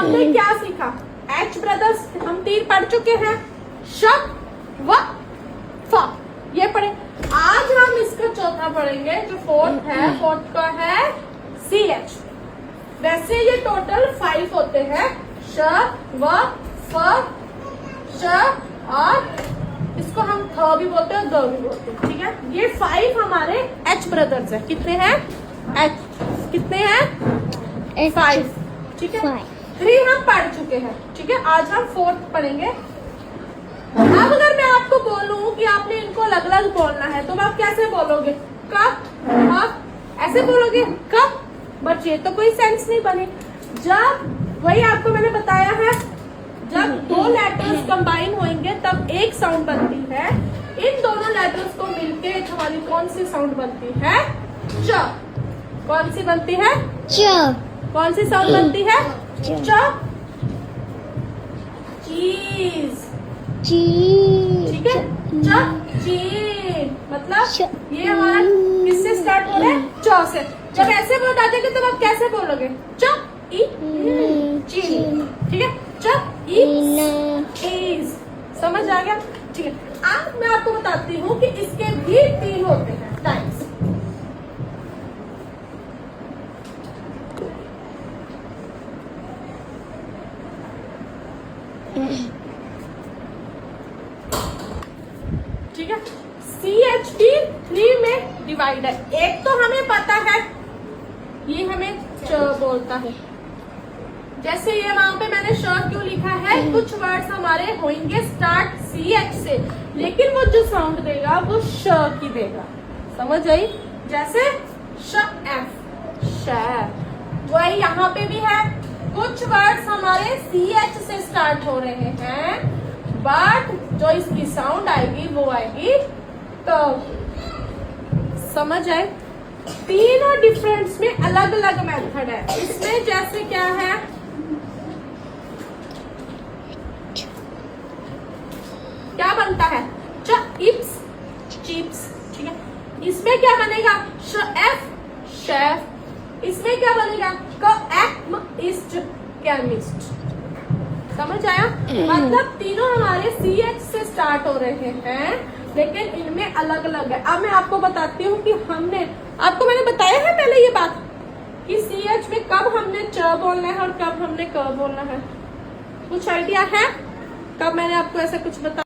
हमने क्या सीखा? एच ब्रदर्स हम 3 पढ़ चुके हैं, श व फ, ये पढ़े। आज हम इसका चौथा पढ़ेंगे, जो फोर्थ है। फोर्थ का है सी एच। वैसे ये टोटल 5 होते हैं, श व फ श, और इसको हम थ भी बोलते हैं, ग भी बोलते हैं, ठीक है। ये 5 हमारे एच ब्रदर्स है। कितने हैं? एच कितने हैं? 5, ठीक है। 3 हम पढ़ चुके हैं, ठीक है। आज हम 4th पढ़ेंगे। अब अगर मैं आपको बोलूं कि आपने इनको अलग अलग बोलना है, तो आप कैसे बोलोगे? कब, ऐसे बोलोगे कब? बट ये तो कोई सेंस नहीं बने। जब वही आपको मैंने बताया है, जब 2 लेटर्स कंबाइन होंगे तब एक साउंड बनती है। इन दोनों लेटर्स को मिलके हमारी कौन सी साउंड बनती है? च। कौन सी बनती है? च। कौन सी साउंड बनती है? च। चीज, ठीक है। च चीज मतलब ये हमारा किससे स्टार्ट हो रहा है? च से। जब ऐसे बता देंगे तो आप कैसे बोलोगे? च ई चीज, ठीक है। च ई चीज, समझ आ गया? ठीक है। अब मैं आपको बताती हूँ कि इसके भी 3 होते हैं टाइप्स। ठीक है। CHT 3 में डिवाइड है। एक तो हमें पता है, ये हमें च बोलता है। जैसे ये वहां पे मैंने श क्यों लिखा है? कुछ वर्ड्स हमारे होंगे स्टार्ट CH से, लेकिन वो जो साउंड देगा वो श की देगा। समझ आई? जैसे श एफ, शेफ। वही यहाँ पे भी है, कुछ वर्ड्स हमारे CH से स्टार्ट हो रहे हैं, बट जो इसकी साउंड आएगी वो आएगी तो। समझ आए? तीनों डिफरेंस में अलग अलग मेथड है। इसमें जैसे क्या है, क्या बनता है? च इप्स चिप्स, ठीक है। इसमें क्या बनेगा? Chef chef. इसमें क्या बनेगा? East chemist. समझ आया? मतलब तीनों हमारे CH से स्टार्ट हो रहे हैं, लेकिन इनमें अलग अलग है। अब मैं आपको बताती हूँ कि आपको मैंने बताया है पहले ये बात कि CH में कब हमने च बोलना है और कब हमने क बोलना है। कुछ आइडिया है कब मैंने आपको ऐसा कुछ बताया?